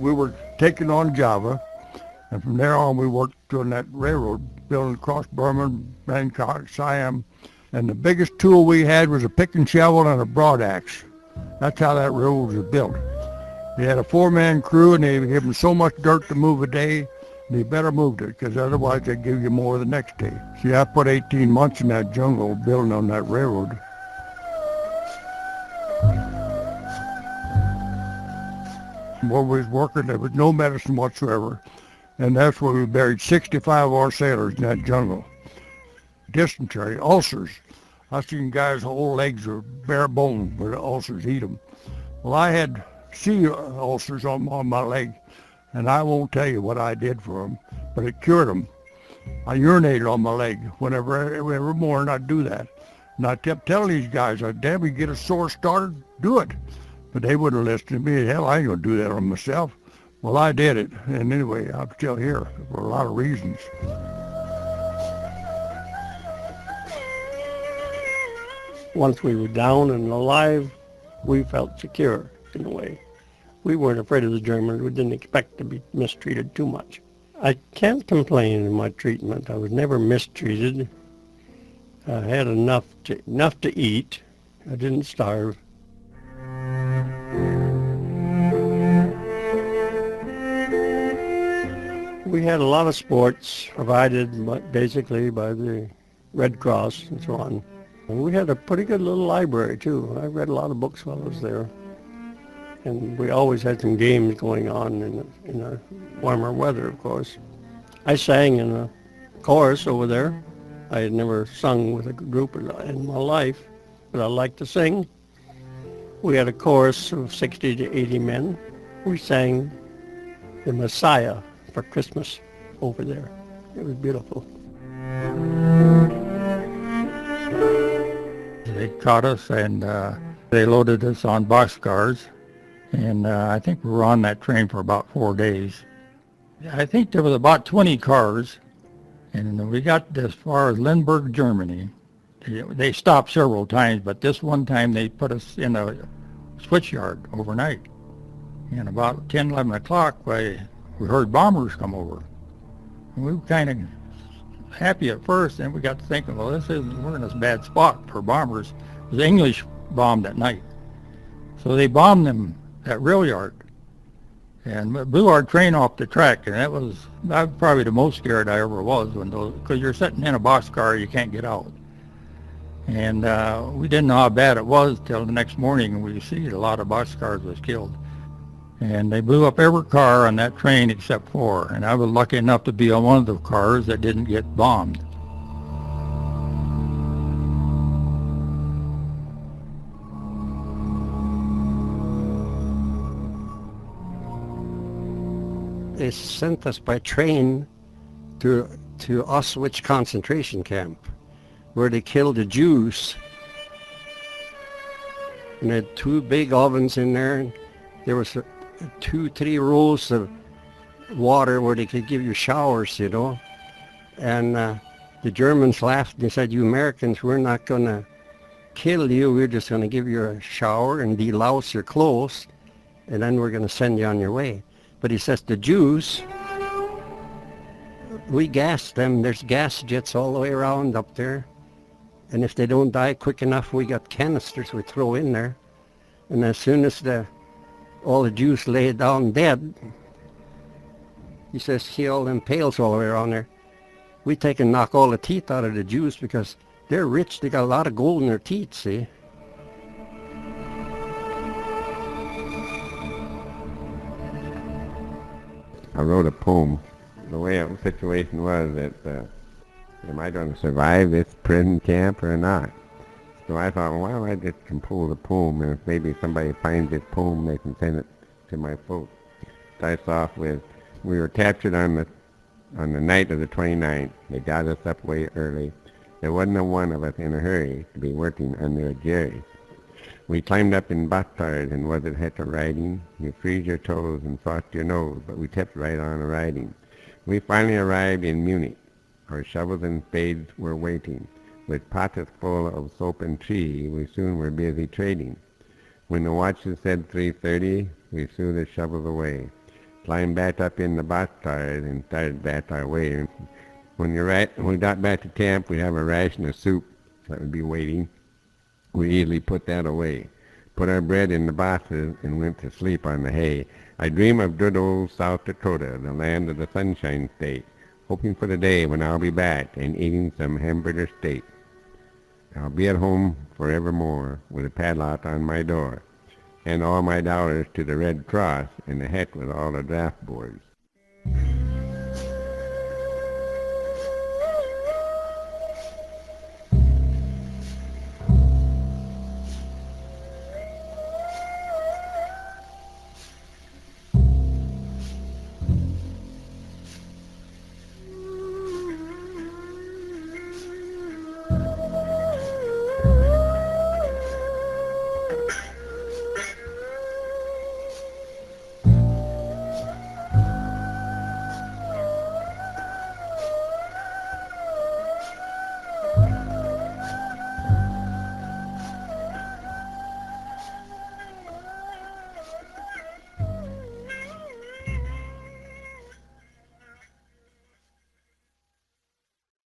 we were taking on Java, and from there on we worked on that railroad, building across Burma, Bangkok, Siam, and the biggest tool we had was a pick and shovel and a broad axe. That's how that railroad was built. They had a four-man crew, and they gave them so much dirt to move a day, they better moved it, because otherwise they'd give you more the next day. See, I put 18 months in that jungle building on that railroad. Where we was working, there was no medicine whatsoever, and that's where we buried 65 of our sailors in that jungle. Dysentery, ulcers. I seen guys' whole legs were bare bone where the ulcers eat them. Well, I had sea ulcers on my leg, and I won't tell you what I did for them, but it cured them. I urinated on my leg every morning. I'd do that, and I kept telling these guys, "Damn, you get a sore started, do it." But they wouldn't listen to me. Hell, I ain't gonna do that on myself. Well, I did it, and anyway, I'm still here for a lot of reasons. Once we were down and alive, we felt secure in a way. We weren't afraid of the Germans. We didn't expect to be mistreated too much. I can't complain in my treatment. I was never mistreated. I had enough to eat. I didn't starve. We had a lot of sports provided basically by the Red Cross and so on. And we had a pretty good little library too. I read a lot of books while I was there. And we always had some games going on in the warmer weather, of course. I sang in a chorus over there. I had never sung with a group in my life, but I liked to sing. We had a chorus of 60 to 80 men. We sang the Messiah for Christmas over there. It was beautiful. They caught us, and they loaded us on boxcars, and I think we were on that train for about 4 days. I think there was about 20 cars, and we got as far as Lindbergh, Germany. They stopped several times, but this one time they put us in a switch yard overnight. And about 10, 11 o'clock, we heard bombers come over. And we were kind of happy at first, and we got to thinking, well, we're in this bad spot for bombers. The English bombed at night. So they bombed that rail yard and blew our train off the track, and I was probably the most scared I ever was, because you're sitting in a boxcar, you can't get out. And we didn't know how bad it was till the next morning, and we see a lot of boxcars was killed. And they blew up every car on that train except 4, and I was lucky enough to be on one of the cars that didn't get bombed. They sent us by train to Auschwitz concentration camp, where they killed the Jews. And they had 2 big ovens in there, and there was 2-3 rows of water where they could give you showers, you know. And the Germans laughed and said, "You Americans, we're not going to kill you. We're just going to give you a shower and delouse your clothes, and then we're going to send you on your way." But he says, the Jews, we gassed them. There's gas jets all the way around up there. And if they don't die quick enough, we got canisters we throw in there. And as soon as all the Jews lay down dead, he says, "See all them pails all the way around there? We take and knock all the teeth out of the Jews because they're rich. They got a lot of gold in their teeth, see?" I wrote a poem. The way the situation was that, am I going to survive this prison camp or not? So I thought, well, why don't I just compose a poem, and if maybe somebody finds this poem, they can send it to my folks. Starts off with, we were captured on the night of the 29th. They got us up way early. There wasn't a one of us in a hurry to be working under a jerry. We climbed up in boxcars, and was it heck of riding? You freeze your toes and frost your nose, but we kept right on riding. We finally arrived in Munich. Our shovels and spades were waiting. With pockets full of soap and tea, we soon were busy trading. When the watches said 3:30, we threw the shovels away. climbed back up in the boxcars and started back our way. When we got back to camp, we'd have a ration of soup that would be waiting. We easily put that away, put our bread in the boxes, and went to sleep on the hay. I dream of good old South Dakota, the land of the Sunshine State, hoping for the day when I'll be back and eating some hamburger steak. I'll be at home forevermore with a padlock on my door and all my dollars to the Red Cross and the heck with all the draft boards.